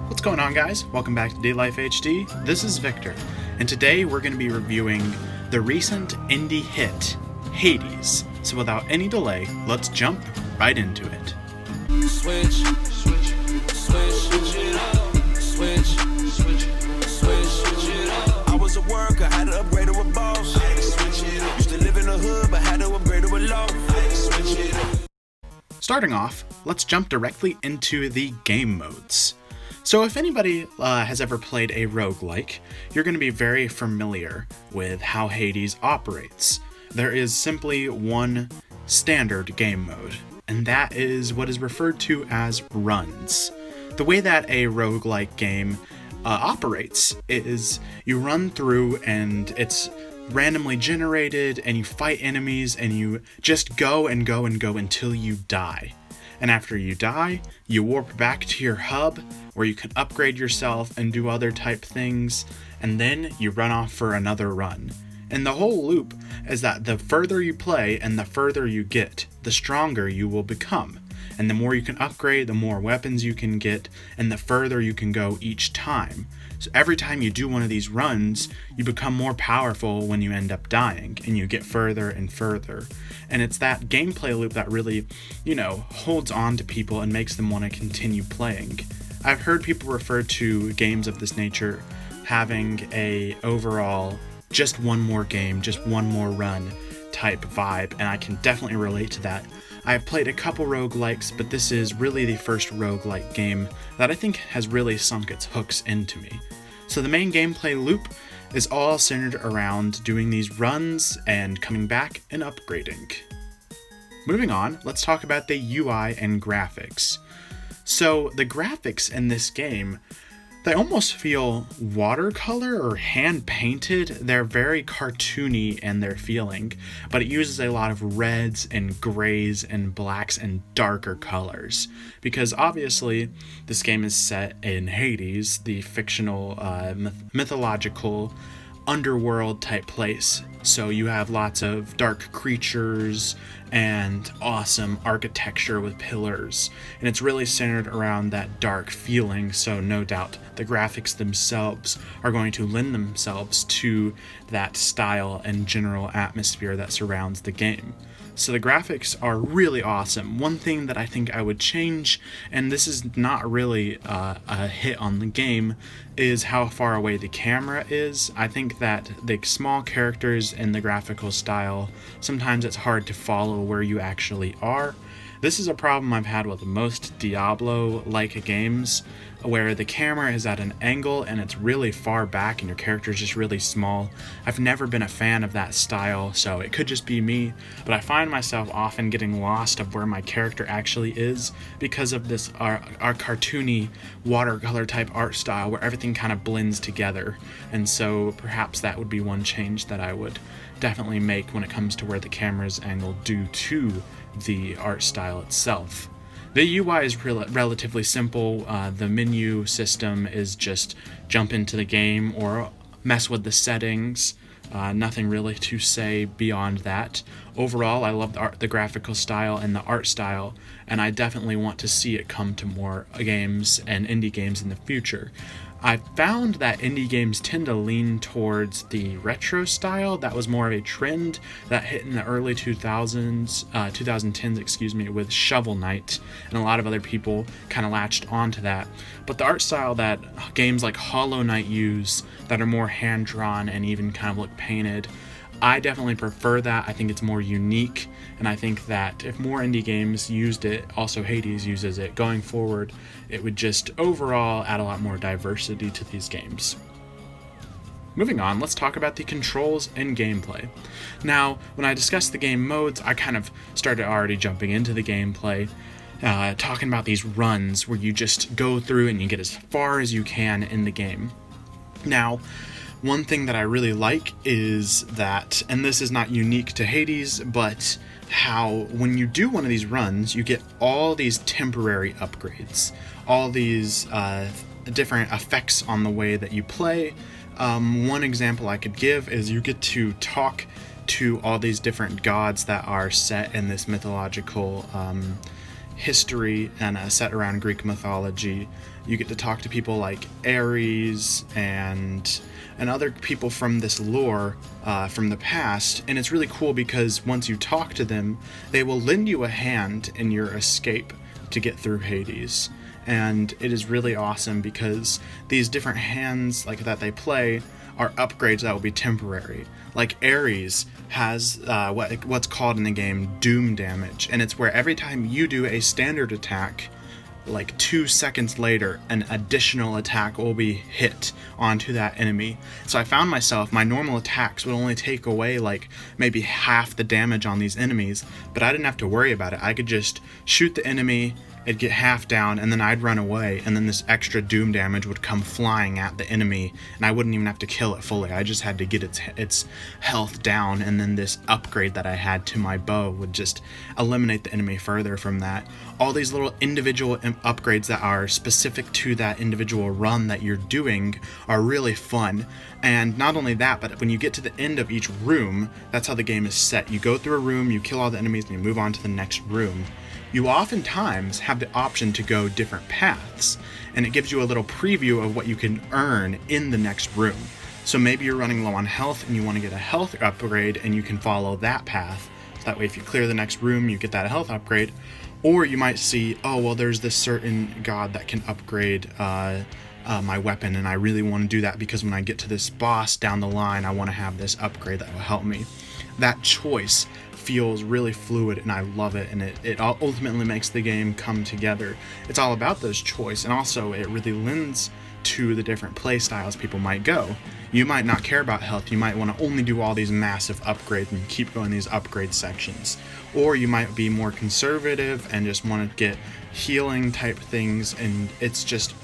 What's going on, guys? Welcome back to D-Life HD. This is Victor, and today we're going to be reviewing the recent indie hit, Hades. So without any delay, let's jump right into it. Switch it up. Switch it up. I was a worker, had to upgrade to a boss. Used to live in the hood, but had to upgrade to a loft. Switch it up. Starting off, let's jump directly into the game modes. So if anybody has ever played a roguelike, you're going to be very familiar with how Hades operates. There is simply one standard game mode, and that is what is referred to as runs. The way that a roguelike game operates is you run through and it's randomly generated and you fight enemies and you just go and go and go until you die. And after you die, you warp back to your hub where you can upgrade yourself and do other type things, and then you run off for another run. And the whole loop is that the further you play and the further you get, the stronger you will become. And the more you can upgrade, the more weapons you can get, and the further you can go each time. So every time you do one of these runs, you become more powerful when you end up dying, and you get further and further. And it's that gameplay loop that really, holds on to people and makes them want to continue playing. I've heard people refer to games of this nature having a overall just one more game, just one more run type vibe, and I can definitely relate to that. I've played a couple roguelikes, but this is really the first roguelike game that I think has really sunk its hooks into me. So the main gameplay loop is all centered around doing these runs and coming back and upgrading. Moving on, let's talk about the UI and graphics. So the graphics in this game, they almost feel watercolor or hand painted. They're very cartoony in their feeling, but it uses a lot of reds and grays and blacks and darker colors. Because obviously this game is set in Hades, the fictional mythological underworld type place. So you have lots of dark creatures and awesome architecture with pillars, and it's really centered around that dark feeling, so no doubt the graphics themselves are going to lend themselves to that style and general atmosphere that surrounds the game. So the graphics are really awesome. One thing that I think I would change, and this is not really a hit on the game, is how far away the camera is. I think that the small characters in the graphical style, sometimes it's hard to follow where you actually are. This is a problem I've had with most Diablo-like games, where the camera is at an angle and it's really far back and your character is just really small. I've never been a fan of that style, so it could just be me, but I find myself often getting lost of where my character actually is because of this our cartoony watercolor type art style where everything kind of blends together. And so perhaps that would be one change that I would definitely make when it comes to where the camera is angled due to the art style itself. The UI is relatively simple. The menu system is just jump into the game or mess with the settings. Nothing really to say beyond that. Overall, I love the graphical style and the art style, and I definitely want to see it come to more games and indie games in the future. I found that indie games tend to lean towards the retro style. That was more of a trend that hit in the early 2010s, with Shovel Knight, and a lot of other people kind of latched onto that. But the art style that games like Hollow Knight use, that are more hand-drawn and even kind of look painted, I definitely prefer that. I think it's more unique, and I think that if more indie games used it, also Hades uses it, going forward, it would just overall add a lot more diversity to these games. Moving on, let's talk about the controls and gameplay. Now, when I discussed the game modes, I kind of started already jumping into the gameplay, talking about these runs where you just go through and you get as far as you can in the game. Now, one thing that I really like is that, and this is not unique to Hades, but how when you do one of these runs, you get all these temporary upgrades, all these different effects on the way that you play. One example I could give is you get to talk to all these different gods that are set in this mythological history and set around Greek mythology, You get to talk to people like Ares and other people from this lore from the past, and it's really cool because once you talk to them, they will lend you a hand in your escape to get through Hades. And it is really awesome because these different hands like that they play are upgrades that will be temporary. Like Ares has what's called in the game doom damage, and it's where every time you do a standard attack, like 2 seconds later, an additional attack will be hit onto that enemy. So I found myself, my normal attacks would only take away like maybe half the damage on these enemies, but I didn't have to worry about it. I could just shoot the enemy, it'd get half down, and then I'd run away, and then this extra doom damage would come flying at the enemy, and I wouldn't even have to kill it fully. I just had to get its health down, and then this upgrade that I had to my bow would just eliminate the enemy further from that. All these little individual upgrades that are specific to that individual run that you're doing are really fun. And not only that, but when you get to the end of each room, that's how the game is set. You go through a room, you kill all the enemies, and you move on to the next room. You oftentimes have the option to go different paths, and it gives you a little preview of what you can earn in the next room. So maybe you're running low on health and you want to get a health upgrade, and you can follow that path. That way if you clear the next room, you get that health upgrade. Or you might see, oh, well, there's this certain god that can upgrade my weapon, and I really want to do that because when I get to this boss down the line, I want to have this upgrade that will help me. That choice feels really fluid, and I love it, and it ultimately makes the game come together. It's all about those choice, and also it really lends to the different play styles people might go. You might not care about health, you might want to only do all these massive upgrades and keep going these upgrade sections. Or you might be more conservative and just want to get healing type things, and it's just,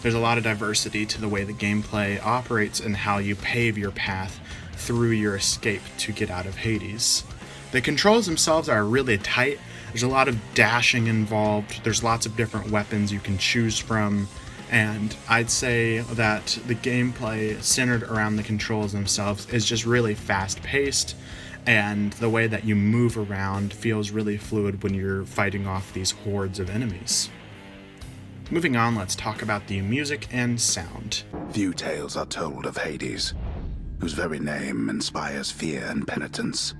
there's a lot of diversity to the way the gameplay operates and how you pave your path through your escape to get out of Hades. The controls themselves are really tight. There's a lot of dashing involved. There's lots of different weapons you can choose from. And I'd say that the gameplay centered around the controls themselves is just really fast-paced. And the way that you move around feels really fluid when you're fighting off these hordes of enemies. Moving on, let's talk about the music and sound. Few tales are told of Hades, whose very name inspires fear and penitence.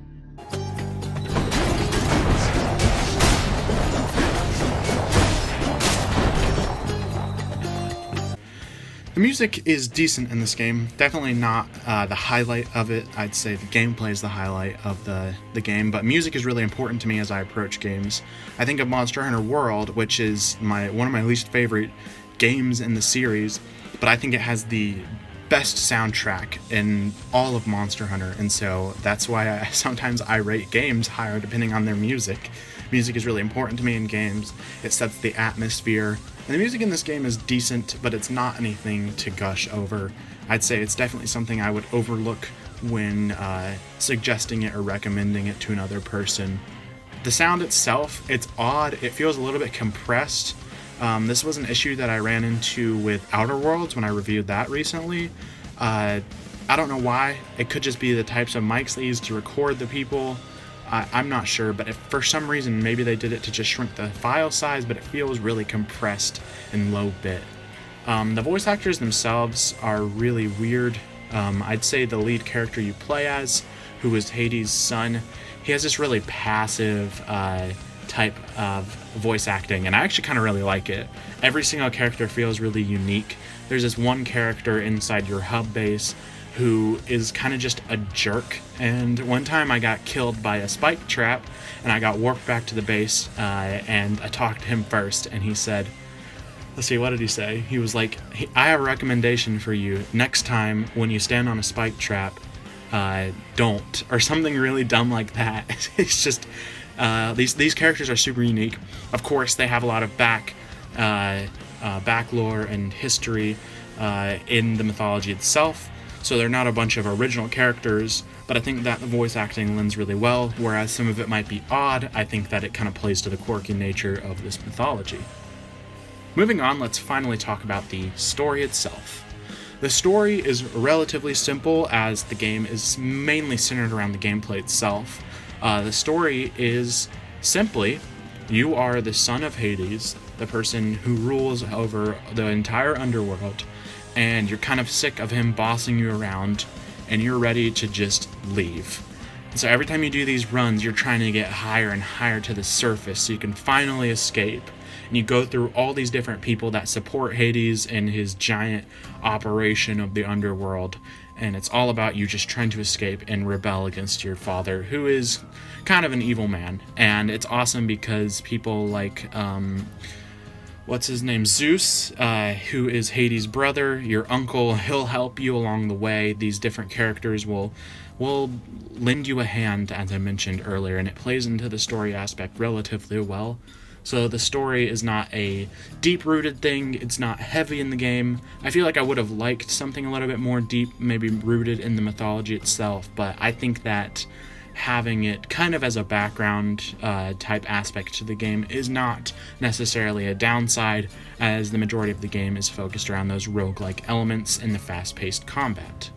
The music is decent in this game. Definitely not the highlight of it. I'd say the gameplay is the highlight of the game, but music is really important to me as I approach games. I think of Monster Hunter World, which is one of my least favorite games in the series, but I think it has the best soundtrack in all of Monster Hunter, and so that's why sometimes I rate games higher depending on their music. Music is really important to me in games. It sets the atmosphere. And the music in this game is decent, but it's not anything to gush over. I'd say it's definitely something I would overlook when suggesting it or recommending it to another person. The sound itself, it's odd. It feels a little bit compressed. This was an issue that I ran into with Outer Worlds when I reviewed that recently. I don't know why. It could just be the types of mics they use to record the people. I'm not sure, but if for some reason maybe they did it to just shrink the file size, but it feels really compressed and low bit. The voice actors themselves are really weird. I'd say the lead character you play as, who is Hades' son, he has this really passive type of voice acting, and I actually kind of really like it. Every single character feels really unique. There's this one character inside your hub base who is kind of just a jerk, and one time I got killed by a spike trap and I got warped back to the base, and I talked to him first, and he said, let's see, what did he say? He was like, I have a recommendation for you. Next time when you stand on a spike trap, don't, or something really dumb like that. It's just these characters are super unique. Of course, they have a lot of back lore and history in the mythology itself. So they're not a bunch of original characters, but I think that the voice acting lends really well, whereas some of it might be odd. I think that it kind of plays to the quirky nature of this mythology. Moving on, let's finally talk about the story itself. The story is relatively simple, as the game is mainly centered around the gameplay itself. The story is simply, you are the son of Hades, the person who rules over the entire underworld, and you're kind of sick of him bossing you around, and you're ready to just leave. So every time you do these runs, you're trying to get higher and higher to the surface so you can finally escape. And you go through all these different people that support Hades in his giant operation of the underworld. And it's all about you just trying to escape and rebel against your father, who is kind of an evil man. And it's awesome because people like, what's his name? Zeus, who is Hades' brother, your uncle, he'll help you along the way. These different characters will lend you a hand, as I mentioned earlier, and it plays into the story aspect relatively well. So the story is not a deep-rooted thing, it's not heavy in the game. I feel like I would have liked something a little bit more deep, maybe rooted in the mythology itself, but I think that having it kind of as a background type aspect to the game is not necessarily a downside, as the majority of the game is focused around those roguelike elements and the fast-paced combat.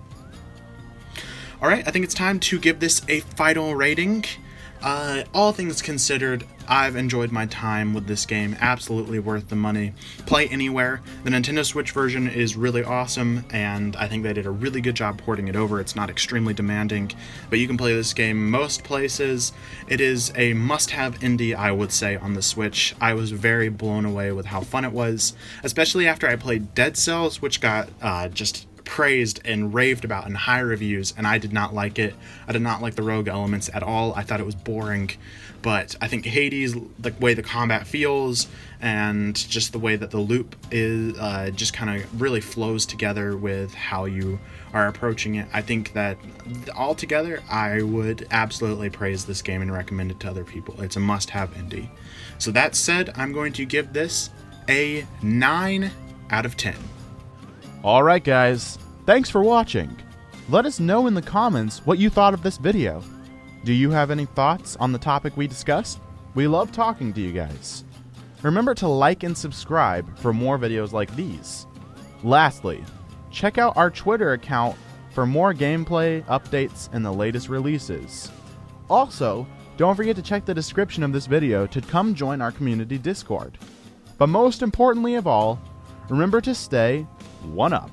Alright, I think it's time to give this a final rating. All things considered, I've enjoyed my time with this game, absolutely worth the money. Play anywhere. The Nintendo Switch version is really awesome, and I think they did a really good job porting it over. It's not extremely demanding, but you can play this game most places. It is a must-have indie, I would say, on the Switch. I was very blown away with how fun it was, especially after I played Dead Cells, which got just praised and raved about in high reviews, and I did not like it. I did not like the rogue elements at all. I thought it was boring, but I think Hades, the way the combat feels and just the way that the loop is just kind of really flows together with how you are approaching it, I think that altogether I would absolutely praise this game and recommend it to other people. It's a must-have indie. So that said, I'm going to give this a 9 out of 10. Alright guys, thanks for watching. Let us know in the comments what you thought of this video. Do you have any thoughts on the topic we discussed? We love talking to you guys. Remember to like and subscribe for more videos like these. Lastly, check out our Twitter account for more gameplay, updates, and the latest releases. Also, don't forget to check the description of this video to come join our community Discord. But most importantly of all, remember to stay 1 up.